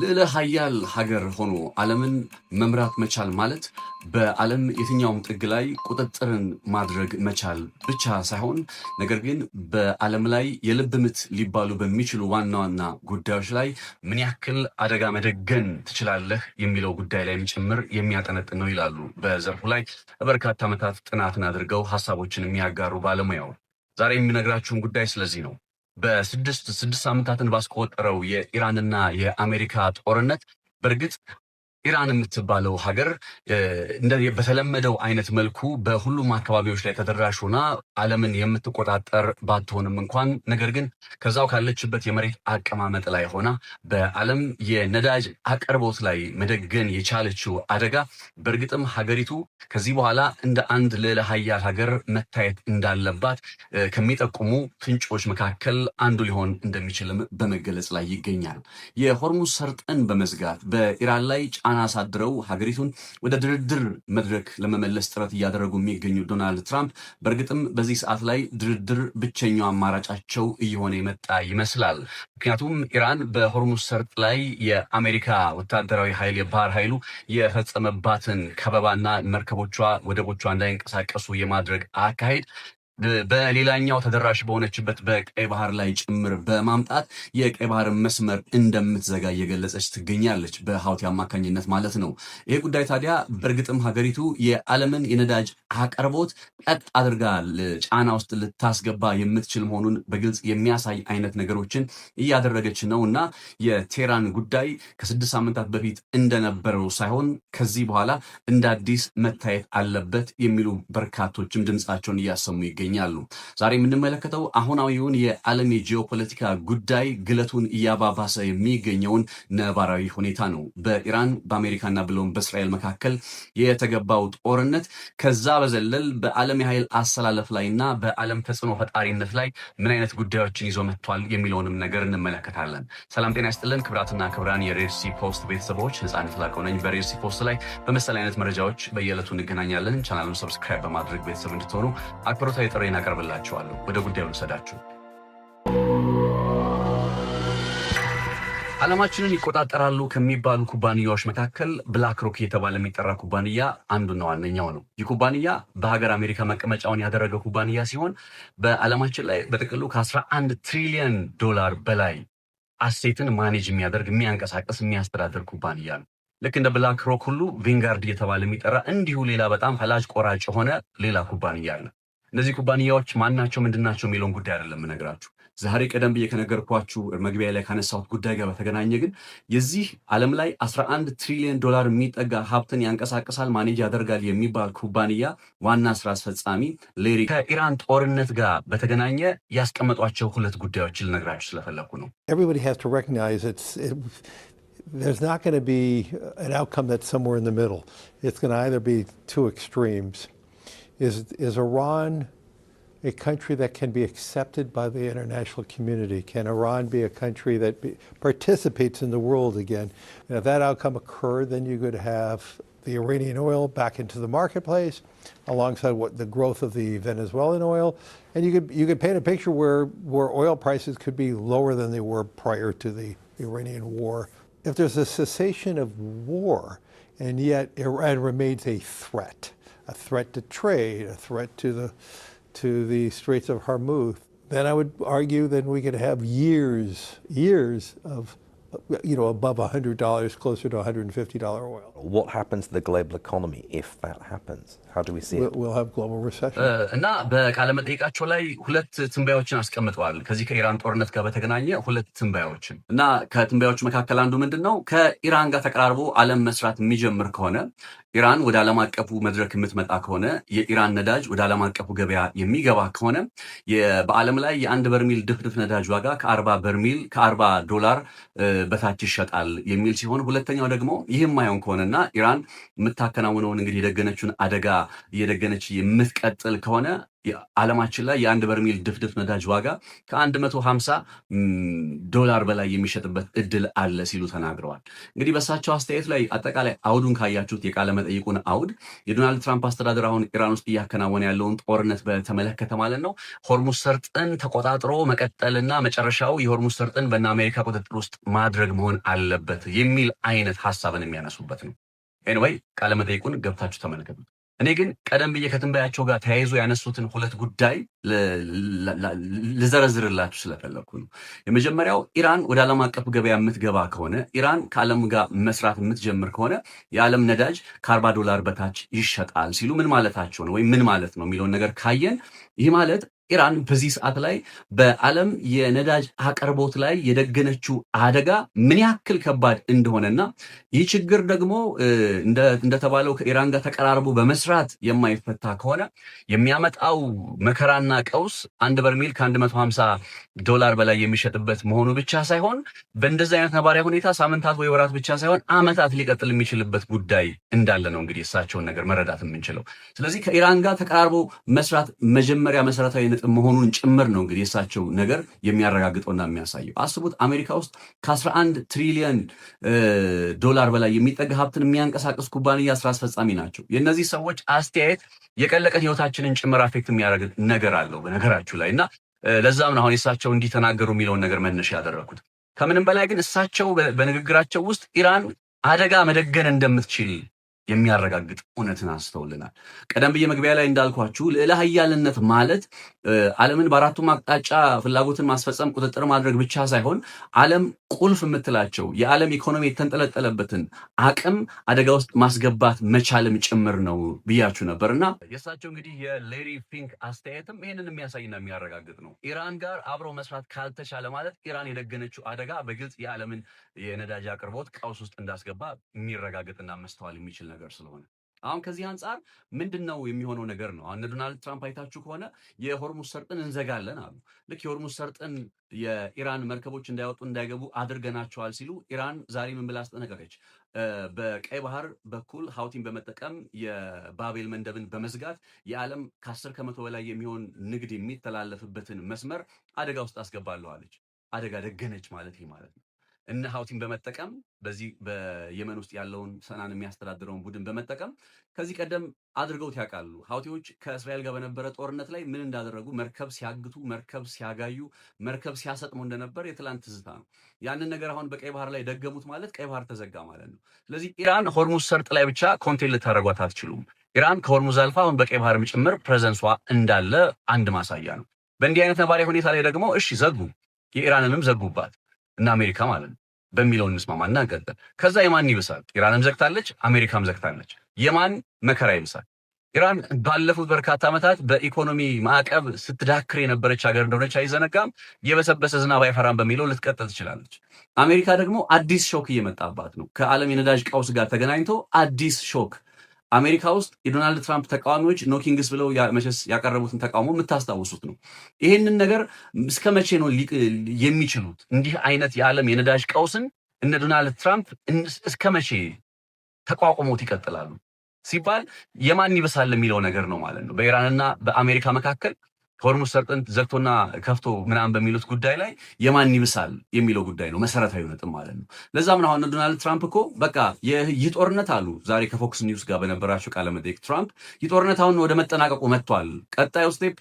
ልዕለ ኃያል ሀገር ሆኖ ዓለምን መምራት መቻል ማለት በዓለም የትኛውም ጥግ ላይ ቁጥጥርን ማድረግ መቻል ብቻ ሳይሆን ነገር ግን በዓለም ላይ የልብ ምት ሊባሉ በሚችሉ ዋና ዋና ጉዳዮች ላይ ምን ያክል አደጋ መደገን ትችላለህ የሚለው ጉዳይ ላይም ጭምር የሚያጠነጥን ነው ይላሉ በዘርፉ ላይ በርካታ ዓመታት ጥናትን አድርገው ሀሳቦችን የሚያጋሩ ባለሙያው። ዛሬ የሚነግራችሁን ጉዳይ ስለዚህ ነው። በስድስት ሳምንታትን ባስቆጠረው የኢራንና የአሜሪካ ጦርነት በእርግጥ ኢራን የምትባለው ሀገር በተለመደው አይነት መልኩ በሁሉም አካባቢዎች ላይ ተደራሽ ሆና ዓለምን የምትቆጣጠር ባትሆንም እንኳን ነገር ግን ከዛው ካለችበት የመሬት አቀማመጥ ላይ ሆና በዓለም የነዳጅ አቅርቦት ላይ መደገን የቻለችው አደጋ በእርግጥም ሀገሪቱ ከዚህ በኋላ እንደ አንድ ልዕለ ኃያል ሀገር መታየት እንዳለባት ከሚጠቁሙ ፍንጮች መካከል አንዱ ሊሆን እንደሚችልም በመገለጽ ላይ ይገኛል። የሆርሙዝ ሰርጥን በመዝጋት በኢራን ላይ ጫና አሳድረው ሀገሪቱን ወደ ድርድር መድረክ ለመመለስ ጥረት እያደረጉ የሚገኙ ዶናልድ ትራምፕ በእርግጥም በዚህ ሰዓት ላይ ድርድር ብቸኛው አማራጫቸው እየሆነ የመጣ ይመስላል። ምክንያቱም ኢራን በሆርሙዝ ሰርጥ ላይ የአሜሪካ ወታደራዊ ኃይል የባህር ኃይሉ የፈጸመባትን ከበባና መርከቦቿ ወደቦቿ እንዳይንቀሳቀሱ የማድረግ አካሄድ በሌላኛው ተደራሽ በሆነችበት በቀይ ባህር ላይ ጭምር በማምጣት የቀይ ባህር መስመር እንደምትዘጋ እየገለጸች ትገኛለች፣ በሀውቲ አማካኝነት ማለት ነው። ይሄ ጉዳይ ታዲያ በእርግጥም ሀገሪቱ የዓለምን የነዳጅ አቅርቦት ቀጥ አድርጋ ጫና ውስጥ ልታስገባ የምትችል መሆኑን በግልጽ የሚያሳይ አይነት ነገሮችን እያደረገች ነው እና የቴህራን ጉዳይ ከ6 ሳምንታት በፊት እንደነበረው ሳይሆን ከዚህ በኋላ እንደ አዲስ መታየት አለበት የሚሉ በርካቶችም ድምፃቸውን እያሰሙ ይገኛሉ። ዛሬ የምንመለከተው አሁናዊውን የዓለም የጂኦፖለቲካ ጉዳይ ግለቱን እያባባሰ የሚገኘውን ነባራዊ ሁኔታ ነው። በኢራን በአሜሪካና ብሎም በእስራኤል መካከል የተገባው ጦርነት ከዛ በዘለል በዓለም የኃይል አሰላለፍ ላይና በዓለም ተጽዕኖ ፈጣሪነት ላይ ምን አይነት ጉዳዮችን ይዞ መጥቷል የሚለውንም ነገር እንመለከታለን። ሰላም ጤና ይስጥልን ክብራትና ክብራን የሬድሲ ፖስት ቤተሰቦች፣ ነጻነት ላቀው ነኝ። በሬድሲ ፖስት ላይ በመሰል አይነት መረጃዎች በየዕለቱ እንገናኛለን። ቻናሉን ሰብስክራይብ በማድረግ ቤተሰብ እንድትሆኑ አክብሮታዊ ጥሬን አቀርብላችኋለሁ። ወደ ጉዳዩ ልሰዳችሁ። ዓለማችንን ይቆጣጠራሉ ከሚባሉ ኩባንያዎች መካከል ብላክ ሮክ የተባለ የሚጠራ ኩባንያ አንዱና ዋነኛው ነው። ይህ ኩባንያ በሀገር አሜሪካ መቀመጫውን ያደረገ ኩባንያ ሲሆን በዓለማችን ላይ በጥቅሉ ከ11 ትሪሊዮን ዶላር በላይ አሴትን ማኔጅ የሚያደርግ የሚያንቀሳቀስ የሚያስተዳድር ኩባንያ ነው። ልክ እንደ ብላክ ሮክ ሁሉ ቪንጋርድ የተባለ የሚጠራ እንዲሁ ሌላ በጣም ፈላጭ ቆራጭ የሆነ ሌላ ኩባንያ አለ። እነዚህ ኩባንያዎች ማናቸው ምንድናቸው የሚለውን ጉዳይ አይደለም እነግራችሁ። ዛሬ ቀደም ብዬ ከነገርኳችሁ መግቢያ ላይ ካነሳሁት ጉዳይ ጋር በተገናኘ ግን የዚህ ዓለም ላይ 11 ትሪሊዮን ዶላር የሚጠጋ ሀብትን ያንቀሳቅሳል ማኔጅ ያደርጋል የሚባል ኩባንያ ዋና ስራ አስፈጻሚ ሌሪ ከኢራን ጦርነት ጋር በተገናኘ ያስቀመጧቸው ሁለት ጉዳዮችን ልነግራችሁ ስለፈለኩ ነው። Everybody has to recognize there's not going to be an outcome that's somewhere in the middle. It's going to either be two extremes. Is Iran a country that can be accepted by the international community? Can Iran be a country that participates in the world again? And if that outcome occurred, then you could have the Iranian oil back into the marketplace alongside the growth of the Venezuelan oil. And you could paint a picture where oil prices could be lower than they were prior to the Iranian war. If there's a cessation of war, and yet Iran remains a threat to trade, a threat to the Straits of Hormuz, then I would argue that we could have years of above $100, closer to $150 oil. What happens to the global economy if that happens? How do we see it? We'll have global recession. እና በቃለ መጠይቃቸው ላይ ሁለት ትንበያዎችን አስቀምጠዋል። ከዚህ ከኢራን ጦርነት ጋር በተገናኘ ሁለት ትንበያዎችን እና ከትንበያዎቹ መካከል አንዱ ምንድነው ከኢራን ጋር ተቀራርቦ ዓለም መስራት የሚጀምር ከሆነ ኢራን ወደ ዓለም አቀፉ መድረክ የምትመጣ ከሆነ የኢራን ነዳጅ ወደ ዓለም አቀፉ ገበያ የሚገባ ከሆነ በዓለም ላይ የአንድ በርሚል ድፍድፍ ነዳጅ ዋጋ ከ40 ዶላር በታች ይሸጣል የሚል ሲሆን፣ ሁለተኛው ደግሞ ይህም ማይሆን ከሆነና ኢራን የምታከናውነውን እንግዲህ የደገነችውን አደጋ እየደገነች የምትቀጥል ከሆነ ዓለማችን ላይ የአንድ በርሜል ድፍድፍ ነዳጅ ዋጋ $150 በላይ የሚሸጥበት እድል አለ ሲሉ ተናግረዋል። እንግዲህ በእሳቸው አስተያየት ላይ አጠቃላይ አውዱን ካያችሁት የቃለ መጠይቁን አውድ የዶናልድ ትራምፕ አስተዳደር አሁን ኢራን ውስጥ እያከናወነ ያለውን ጦርነት በተመለከተ ማለት ነው ሆርሙዝ ሰርጥን ተቆጣጥሮ መቀጠልና መጨረሻው የሆርሙዝ ሰርጥን በእነ አሜሪካ ቁጥጥር ውስጥ ማድረግ መሆን አለበት የሚል አይነት ሀሳብን የሚያነሱበት ነው። ኤኒዌይ ቃለ መጠይቁን ገብታችሁ ተመልከቱት። እኔ ግን ቀደም ብዬ ከትንበያቸው ጋር ተያይዞ ያነሱትን ሁለት ጉዳይ ልዘረዝርላችሁ ስለፈለኩ ነው። የመጀመሪያው ኢራን ወደ ዓለም አቀፍ ገበያ የምትገባ ከሆነ ኢራን ከዓለም ጋር መስራት የምትጀምር ከሆነ የዓለም ነዳጅ $40 በታች ይሸጣል ሲሉ ምን ማለታቸው ነው ወይም ምን ማለት ነው የሚለውን ነገር ካየን ይህ ማለት ኢራን በዚህ ሰዓት ላይ በዓለም የነዳጅ አቅርቦት ላይ የደገነችው አደጋ ምን ያክል ከባድ እንደሆነና ይህ ችግር ደግሞ እንደተባለው ከኢራን ጋር ተቀራርቦ በመስራት የማይፈታ ከሆነ የሚያመጣው መከራና ቀውስ አንድ በርሜል $150 በላይ የሚሸጥበት መሆኑ ብቻ ሳይሆን በእንደዚህ አይነት ነባራዊ ሁኔታ ሳምንታት ወይ ወራት ብቻ ሳይሆን ዓመታት ሊቀጥል የሚችልበት ጉዳይ እንዳለ ነው እንግዲህ እሳቸውን ነገር መረዳት የምንችለው። ስለዚህ ከኢራን ጋር ተቀራርቦ መስራት መጀመሪያ መሰረታዊ መሆኑን ጭምር ነው እንግዲህ የእሳቸው ነገር የሚያረጋግጠውና የሚያሳየው። አስቡት አሜሪካ ውስጥ ከ11 ትሪሊየን ዶላር በላይ የሚጠጋ ሀብትን የሚያንቀሳቀስ ኩባንያ ስራ አስፈጻሚ ናቸው። የእነዚህ ሰዎች አስተያየት የቀለቀን ህይወታችንን ጭምር አፌክት የሚያደርግ ነገር አለው በነገራችሁ ላይ እና ለዛም ነው አሁን የእሳቸው እንዲተናገሩ የሚለውን ነገር መነሻ ያደረኩት። ከምንም በላይ ግን እሳቸው በንግግራቸው ውስጥ ኢራን አደጋ መደገን እንደምትችል የሚያረጋግጥ እውነትን አስተውልናል። ቀደም ብዬ መግቢያ ላይ እንዳልኳችሁ ልዕለ ኃያልነት ማለት ዓለምን በአራቱም አቅጣጫ ፍላጎትን ማስፈጸም ቁጥጥር ማድረግ ብቻ ሳይሆን ዓለም ቁልፍ የምትላቸው የዓለም ኢኮኖሚ የተንጠለጠለበትን አቅም አደጋ ውስጥ ማስገባት መቻልም ጭምር ነው ብያችሁ ነበርና የእሳቸው እንግዲህ የሌሪ ፊንክ አስተያየትም ይህንን የሚያሳይና የሚያረጋግጥ ነው። ኢራን ጋር አብረው መስራት ካልተቻለ ማለት ኢራን የደገነችው አደጋ በግልጽ የዓለምን የነዳጅ አቅርቦት ቀውስ ውስጥ እንዳስገባ የሚረጋግጥና መስተዋል የሚችል ነገር ስለሆነ አሁን ከዚህ አንጻር ምንድነው የሚሆነው ነገር ነው። አሁን ዶናልድ ትራምፕ አይታችሁ ከሆነ የሆርሙዝ ሰርጥን እንዘጋለን አሉ። ልክ የሆርሙዝ ሰርጥን የኢራን መርከቦች እንዳይወጡ እንዳይገቡ አድርገናቸዋል ሲሉ ኢራን ዛሬ ምን ብላ አስጠነቀቀች? በቀይ ባህር በኩል ሀውቲን በመጠቀም የባቤል መንደብን በመዝጋት የዓለም ከ10% በላይ የሚሆን ንግድ የሚተላለፍበትን መስመር አደጋ ውስጥ አስገባለሁ አለች። አደጋ ደገነች ማለት ይሄ ማለት ነው። እነ ሀውቲን በመጠቀም በዚህ በየመን ውስጥ ያለውን ሰናን የሚያስተዳድረውን ቡድን በመጠቀም ከዚህ ቀደም አድርገውት ያውቃሉ። ሀውቲዎች ከእስራኤል ጋር በነበረ ጦርነት ላይ ምን እንዳደረጉ መርከብ ሲያግቱ፣ መርከብ ሲያጋዩ፣ መርከብ ሲያሰጥሙ እንደነበር የትላንት ትዝታ ነው። ያንን ነገር አሁን በቀይ ባህር ላይ ደገሙት ማለት ቀይ ባህር ተዘጋ ማለት ነው። ስለዚህ ኢራን ሆርሙዝ ሰርጥ ላይ ብቻ ኮንቴን ልታደርጓት አትችሉም። ኢራን ከሆርሙዝ አልፋ አሁን በቀይ ባህርም ጭምር ፕሬዘንሷ እንዳለ አንድ ማሳያ ነው። በእንዲህ አይነት ነባራዊ ሁኔታ ላይ ደግሞ እሺ ዘጉ፣ የኢራንንም ዘጉባት እና አሜሪካ ማለት ነው በሚለው እንስማማና እንቀጥል። ከዛ የማን ይብሳል? ኢራንም ዘግታለች፣ አሜሪካም ዘግታለች። የማን መከራ ይብሳል? ኢራን ባለፉት በርካታ ዓመታት በኢኮኖሚ ማዕቀብ ስትዳክር የነበረች ሀገር እንደሆነች አይዘነጋም። የበሰበሰ ዝናብ አይፈራም በሚለው ልትቀጥል ትችላለች። አሜሪካ ደግሞ አዲስ ሾክ እየመጣባት ነው። ከዓለም የነዳጅ ቀውስ ጋር ተገናኝቶ አዲስ ሾክ አሜሪካ ውስጥ የዶናልድ ትራምፕ ተቃዋሚዎች ኖኪንግስ ብለው መቼስ ያቀረቡትን ተቃውሞ የምታስታውሱት ነው። ይሄንን ነገር እስከ መቼ ነው የሚችሉት? እንዲህ አይነት የዓለም የነዳጅ ቀውስን እነ ዶናልድ ትራምፕ እስከ መቼ ተቋቁሞት ይቀጥላሉ ሲባል የማን ይብሳል የሚለው ነገር ነው ማለት ነው። በኢራንና በአሜሪካ መካከል ሆርሙዝ ሰርጥን ዘግቶና ከፍቶ ምናምን በሚሉት ጉዳይ ላይ የማን ይብሳል የሚለው ጉዳይ ነው መሰረታዊ ነጥብ ማለት ነው። ለዛም ነው አሁን ዶናልድ ትራምፕ እኮ በቃ ይህ ጦርነት አሉ ዛሬ ከፎክስ ኒውስ ጋር በነበራቸው ቃለ መጠይቅ ትራምፕ ይህ ጦርነት አሁን ወደ መጠናቀቁ መጥቷል። ቀጣዩ ስቴፕ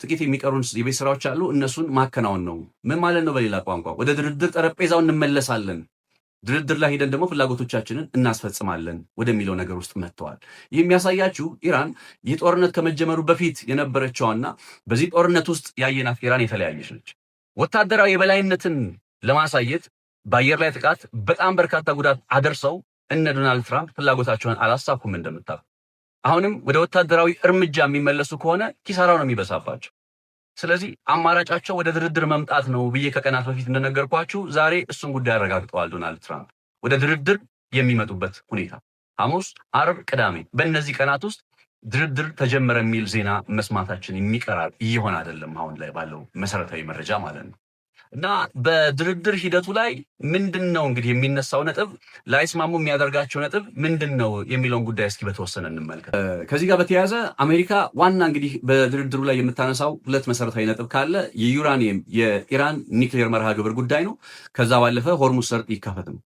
ጥቂት የሚቀሩን የቤት ስራዎች አሉ፣ እነሱን ማከናወን ነው። ምን ማለት ነው? በሌላ ቋንቋ ወደ ድርድር ጠረጴዛው እንመለሳለን፣ ድርድር ላይ ሄደን ደግሞ ፍላጎቶቻችንን እናስፈጽማለን ወደሚለው ነገር ውስጥ መጥተዋል። ይህ የሚያሳያችሁ ኢራን ይህ ጦርነት ከመጀመሩ በፊት የነበረችዋና በዚህ ጦርነት ውስጥ ያየናት ኢራን የተለያየች ነች። ወታደራዊ የበላይነትን ለማሳየት በአየር ላይ ጥቃት በጣም በርካታ ጉዳት አደርሰው እነ ዶናልድ ትራምፕ ፍላጎታቸውን አላሳኩም። እንደምታውቁ አሁንም ወደ ወታደራዊ እርምጃ የሚመለሱ ከሆነ ኪሳራው ነው የሚበሳባቸው። ስለዚህ አማራጫቸው ወደ ድርድር መምጣት ነው ብዬ ከቀናት በፊት እንደነገርኳችሁ ዛሬ እሱን ጉዳይ አረጋግጠዋል ዶናልድ ትራምፕ። ወደ ድርድር የሚመጡበት ሁኔታ ሐሙስ፣ አርብ፣ ቅዳሜ በእነዚህ ቀናት ውስጥ ድርድር ተጀመረ የሚል ዜና መስማታችን የሚቀራር እየሆነ አይደለም አሁን ላይ ባለው መሰረታዊ መረጃ ማለት ነው። እና በድርድር ሂደቱ ላይ ምንድነው እንግዲህ የሚነሳው ነጥብ ላይስማሙ የሚያደርጋቸው ነጥብ ምንድነው የሚለውን ጉዳይ እስኪ በተወሰነ እንመልከት። ከዚህ ጋር በተያያዘ አሜሪካ ዋና እንግዲህ በድርድሩ ላይ የምታነሳው ሁለት መሰረታዊ ነጥብ ካለ የዩራኒየም የኢራን ኒውክሌር መርሃ ግብር ጉዳይ ነው። ከዛ ባለፈ ሆርሙዝ ሰርጥ ይከፈት ነው።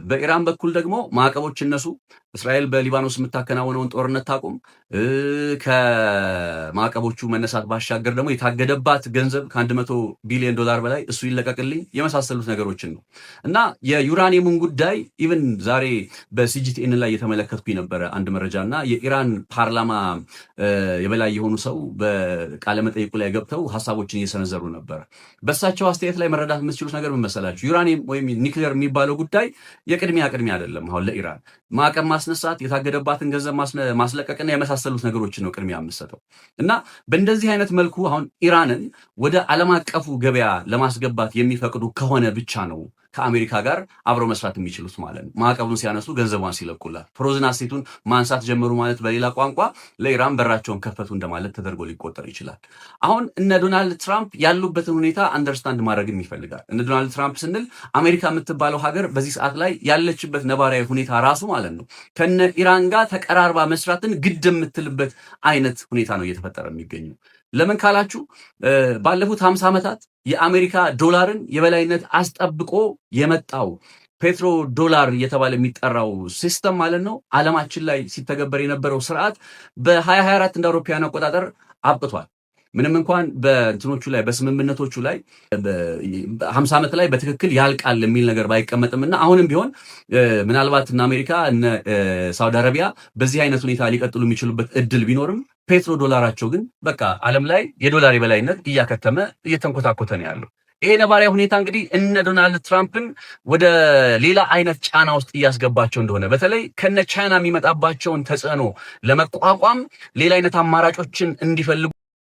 በኢራን በኩል ደግሞ ማዕቀቦች እነሱ እስራኤል በሊባኖስ የምታከናውነውን ጦርነት ታቁም፣ ከማዕቀቦቹ መነሳት ባሻገር ደግሞ የታገደባት ገንዘብ ከ100 ቢሊዮን ዶላር በላይ እሱ ይለቀቅልኝ የመሳሰሉት ነገሮችን ነው እና የዩራኒየሙን ጉዳይ ኢቭን ዛሬ በሲጂቲኤን ላይ የተመለከትኩ የነበረ አንድ መረጃ እና የኢራን ፓርላማ የበላይ የሆኑ ሰው በቃለ መጠይቁ ላይ ገብተው ሀሳቦችን እየሰነዘሩ ነበር። በእሳቸው አስተያየት ላይ መረዳት የምትችሉት ነገር ምን መሰላችሁ? ዩራኒየም ወይም ኒውክሌር የሚባለው ጉዳይ የቅድሚያ አይደለም። አሁን ለኢራን ማዕቀብ ማስነሳት፣ የታገደባትን ገንዘብ ማስለቀቅና የመሳሰሉት ነገሮችን ነው ቅድሚያ የምሰጠው እና በእንደዚህ አይነት መልኩ አሁን ኢራንን ወደ ዓለም አቀፉ ገበያ ለማስገባት የሚፈቅዱ ከሆነ ብቻ ነው ከአሜሪካ ጋር አብረው መስራት የሚችሉት ማለት ነው። ማዕቀቡን ሲያነሱ ገንዘቧን ሲለቁላት ፍሮዝን አሴቱን ማንሳት ጀመሩ ማለት በሌላ ቋንቋ ለኢራን በራቸውን ከፈቱ እንደማለት ተደርጎ ሊቆጠር ይችላል። አሁን እነ ዶናልድ ትራምፕ ያሉበትን ሁኔታ አንደርስታንድ ማድረግም ይፈልጋል። እነ ዶናልድ ትራምፕ ስንል አሜሪካ የምትባለው ሀገር በዚህ ሰዓት ላይ ያለችበት ነባራዊ ሁኔታ ራሱ ማለት ነው ከነ ኢራን ጋር ተቀራርባ መስራትን ግድ የምትልበት አይነት ሁኔታ ነው እየተፈጠረ የሚገኘው። ለምን ካላችሁ ባለፉት 50 ዓመታት የአሜሪካ ዶላርን የበላይነት አስጠብቆ የመጣው ፔትሮ ዶላር እየተባለ የሚጠራው ሲስተም ማለት ነው ዓለማችን ላይ ሲተገበር የነበረው ስርዓት በ2024 እንደ አውሮፓውያን አቆጣጠር አብቅቷል። ምንም እንኳን በእንትኖቹ ላይ በስምምነቶቹ ላይ 50 ዓመት ላይ በትክክል ያልቃል የሚል ነገር ባይቀመጥምና አሁንም ቢሆን ምናልባት እነ አሜሪካ እነ ሳውዲ አረቢያ በዚህ አይነት ሁኔታ ሊቀጥሉ የሚችሉበት እድል ቢኖርም ፔትሮ ዶላራቸው ግን በቃ ዓለም ላይ የዶላር የበላይነት እያከተመ እየተንኮታኮተ ነው ያለው። ይሄ ነባሪያ ሁኔታ እንግዲህ እነ ዶናልድ ትራምፕን ወደ ሌላ አይነት ጫና ውስጥ እያስገባቸው እንደሆነ በተለይ ከነ ቻይና የሚመጣባቸውን ተጽዕኖ ለመቋቋም ሌላ አይነት አማራጮችን እንዲፈልጉ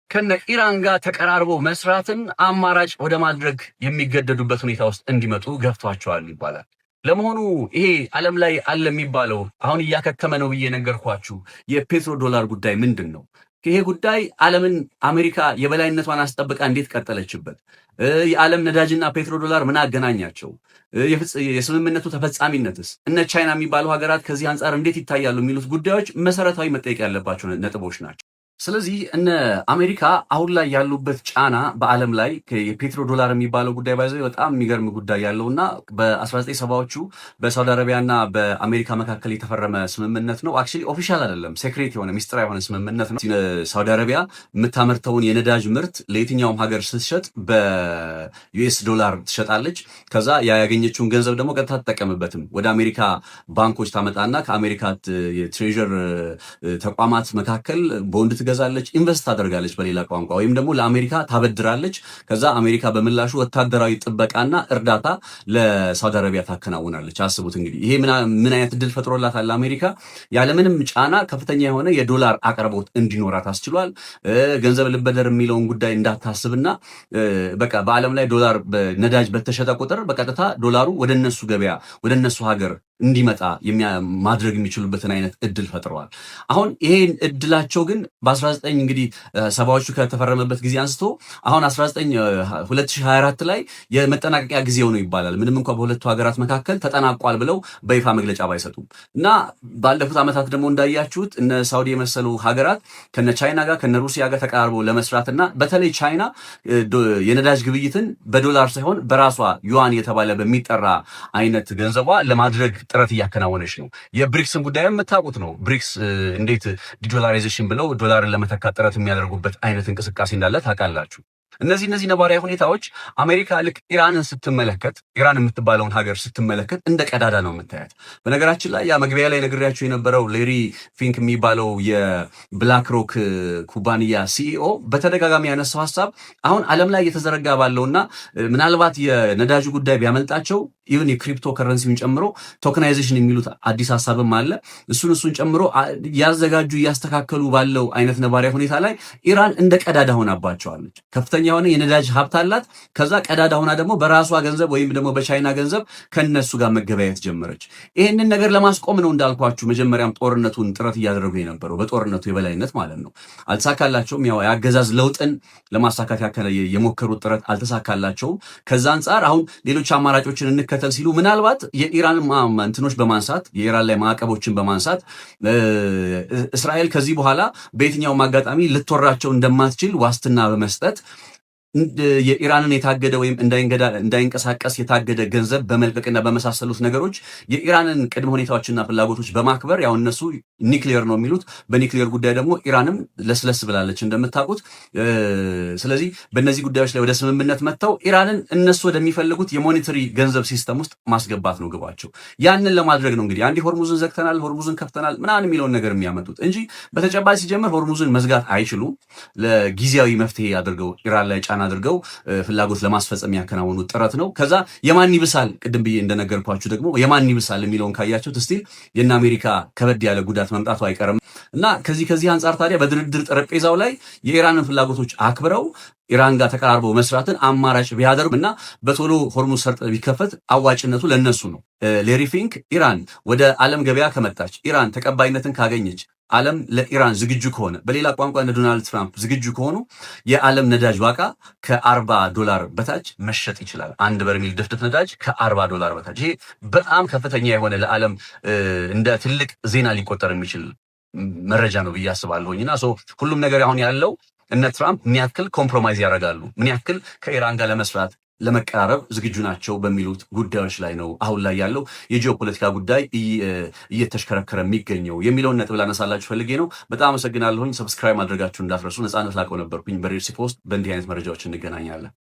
ከነ ኢራን ጋር ተቀራርቦ መስራትን አማራጭ ወደ ማድረግ የሚገደዱበት ሁኔታ ውስጥ እንዲመጡ ገፍቷቸዋል ይባላል። ለመሆኑ ይሄ ዓለም ላይ አለ የሚባለው አሁን እያከተመ ነው ብዬ ነገርኳችሁ የፔትሮ ዶላር ጉዳይ ምንድን ነው? ይሄ ጉዳይ ዓለምን አሜሪካ የበላይነቷን አስጠብቃ እንዴት ቀጠለችበት? የዓለም ነዳጅና ፔትሮ ዶላር ምን አገናኛቸው? የስምምነቱ ተፈጻሚነትስ እነ ቻይና የሚባሉ ሀገራት ከዚህ አንጻር እንዴት ይታያሉ? የሚሉት ጉዳዮች መሰረታዊ መጠየቅ ያለባቸው ነጥቦች ናቸው። ስለዚህ እነ አሜሪካ አሁን ላይ ያሉበት ጫና በዓለም ላይ የፔትሮ ዶላር የሚባለው ጉዳይ ባይዘው በጣም የሚገርም ጉዳይ ያለውና በ1970ዎቹ በሳውዲ አረቢያና በአሜሪካ መካከል የተፈረመ ስምምነት ነው። አክቹዋሊ ኦፊሻል አይደለም፣ ሴክሬት የሆነ ሚስጥራዊ የሆነ ስምምነት ነው። ሳውዲ አረቢያ የምታመርተውን የነዳጅ ምርት ለየትኛውም ሀገር ስትሸጥ በዩኤስ ዶላር ትሸጣለች። ከዛ ያገኘችውን ገንዘብ ደግሞ ቀጥታ ትጠቀምበትም ወደ አሜሪካ ባንኮች ታመጣና ከአሜሪካ የትሬዥር ተቋማት መካከል ቦንድ ትገዛለች፣ ኢንቨስት ታደርጋለች በሌላ ቋንቋ፣ ወይም ደግሞ ለአሜሪካ ታበድራለች። ከዛ አሜሪካ በምላሹ ወታደራዊ ጥበቃና እርዳታ ለሳውዲ አረቢያ ታከናውናለች። አስቡት እንግዲህ ይሄ ምን አይነት እድል ፈጥሮላታል? አሜሪካ ያለምንም ጫና ከፍተኛ የሆነ የዶላር አቅርቦት እንዲኖራት አስችሏል። ገንዘብ ልበደር የሚለውን ጉዳይ እንዳታስብና በቃ በዓለም ላይ ዶላር ነዳጅ በተሸጠ ቁጥር በቀጥታ ዶላሩ ወደነሱ ገበያ ወደነሱ ሀገር እንዲመጣ ማድረግ የሚችሉበትን አይነት እድል ፈጥረዋል። አሁን ይሄን እድላቸው ግን በ19 እንግዲህ ሰባዎቹ ከተፈረመበት ጊዜ አንስቶ አሁን 2024 ላይ የመጠናቀቂያ ጊዜው ነው ይባላል። ምንም እንኳን በሁለቱ ሀገራት መካከል ተጠናቋል ብለው በይፋ መግለጫ ባይሰጡም እና ባለፉት ዓመታት ደግሞ እንዳያችሁት እነ ሳውዲ የመሰሉ ሀገራት ከነ ቻይና ጋር ከነ ሩሲያ ጋር ተቀራርበው ለመስራትና በተለይ ቻይና የነዳጅ ግብይትን በዶላር ሳይሆን በራሷ ዩዋን የተባለ በሚጠራ አይነት ገንዘቧ ለማድረግ ጥረት እያከናወነች ነው። የብሪክስን ጉዳይ የምታውቁት ነው። ብሪክስ እንዴት ዲዶላራይዜሽን ብለው ዶላርን ለመተካት ጥረት የሚያደርጉበት አይነት እንቅስቃሴ እንዳለ ታውቃላችሁ። እነዚህ ነባራዊ ሁኔታዎች አሜሪካ ልክ ኢራንን ስትመለከት ኢራን የምትባለውን ሀገር ስትመለከት እንደ ቀዳዳ ነው የምታያት። በነገራችን ላይ ያ መግቢያ ላይ ነግሬያችሁ የነበረው ሌሪ ፊንክ የሚባለው የብላክ ሮክ ኩባንያ ሲኢኦ በተደጋጋሚ ያነሳው ሀሳብ አሁን ዓለም ላይ እየተዘረጋ ባለውና ምናልባት የነዳጁ ጉዳይ ቢያመልጣቸው ኢቭን የክሪፕቶ ከረንሲውን ጨምሮ ቶከናይዜሽን የሚሉት አዲስ ሀሳብም አለ። እሱን ጨምሮ ያዘጋጁ እያስተካከሉ ባለው አይነት ነባራዊ ሁኔታ ላይ ኢራን እንደ ቀዳዳ ሆናባቸዋለች። ከፍተኛ ከፍተኛ የሆነ የነዳጅ ሀብት አላት። ከዛ ቀዳዳ ሆና ደግሞ በራሷ ገንዘብ ወይም ደግሞ በቻይና ገንዘብ ከነሱ ጋር መገበያየት ጀመረች። ይህንን ነገር ለማስቆም ነው እንዳልኳችሁ መጀመሪያም ጦርነቱን ጥረት እያደረጉ የነበረው በጦርነቱ የበላይነት ማለት ነው። አልተሳካላቸውም። ያው የአገዛዝ ለውጥን ለማሳካት የሞከሩት ጥረት አልተሳካላቸውም። ከዛ አንጻር አሁን ሌሎች አማራጮችን እንከተል ሲሉ ምናልባት የኢራን እንትኖች በማንሳት የኢራን ላይ ማዕቀቦችን በማንሳት እስራኤል ከዚህ በኋላ በየትኛውም አጋጣሚ ልትወራቸው እንደማትችል ዋስትና በመስጠት የኢራንን የታገደ ወይም እንዳይንቀሳቀስ የታገደ ገንዘብ በመልቀቅና በመሳሰሉት ነገሮች የኢራንን ቅድመ ሁኔታዎችና ፍላጎቶች በማክበር ያው እነሱ ኒክሊየር ነው የሚሉት። በኒክሊየር ጉዳይ ደግሞ ኢራንም ለስለስ ብላለች እንደምታውቁት። ስለዚህ በእነዚህ ጉዳዮች ላይ ወደ ስምምነት መጥተው ኢራንን እነሱ ወደሚፈልጉት የሞኔተሪ ገንዘብ ሲስተም ውስጥ ማስገባት ነው ግባቸው። ያንን ለማድረግ ነው እንግዲህ አንዴ ሆርሙዝን ዘግተናል፣ ሆርሙዝን ከፍተናል ምናምን የሚለውን ነገር የሚያመጡት እንጂ በተጨባጭ ሲጀምር ሆርሙዝን መዝጋት አይችሉም። ለጊዜያዊ መፍትሄ አድርገው ኢራን ላይ ጫና አድርገው ፍላጎት ለማስፈጸም ያከናወኑት ጥረት ነው። ከዛ የማን ይብሳል ቅድም ብዬ እንደነገርኳችሁ ደግሞ የማን ይብሳል የሚለውን ካያችሁት ስቲል የእነ አሜሪካ ከበድ ያለ ጉዳት መምጣቱ አይቀርም እና ከዚህ አንጻር ታዲያ በድርድር ጠረጴዛው ላይ የኢራንን ፍላጎቶች አክብረው ኢራን ጋር ተቀራርበው መስራትን አማራጭ ቢያደርጉ እና በቶሎ ሆርሙዝ ሰርጥ ቢከፈት አዋጭነቱ ለነሱ ነው። ሌሪ ፊንክ ኢራን ወደ ዓለም ገበያ ከመጣች ኢራን ተቀባይነትን ካገኘች ዓለም ለኢራን ዝግጁ ከሆነ በሌላ ቋንቋ እንደ ዶናልድ ትራምፕ ዝግጁ ከሆኑ የዓለም ነዳጅ ዋጋ $40 በታች መሸጥ ይችላል። አንድ በርሜል ድፍድፍ ነዳጅ $40 በታች። ይሄ በጣም ከፍተኛ የሆነ ለዓለም እንደ ትልቅ ዜና ሊቆጠር የሚችል መረጃ ነው ብዬ አስባለሁኝና ሁሉም ነገር አሁን ያለው እነ ትራምፕ ምን ያክል ኮምፕሮማይዝ ያደርጋሉ፣ ምን ያክል ከኢራን ጋር ለመስራት ለመቀራረብ ዝግጁ ናቸው በሚሉት ጉዳዮች ላይ ነው አሁን ላይ ያለው የጂኦፖለቲካ ጉዳይ እየተሽከረከረ የሚገኘው የሚለውን ነጥብ ላነሳላችሁ ፈልጌ ነው። በጣም አመሰግናለሁኝ። ሰብስክራይብ ማድረጋችሁ እንዳትረሱ። ነፃነት ላቀው ነበርኩኝ በሬድሲ ፖስት። በእንዲህ አይነት መረጃዎች እንገናኛለን።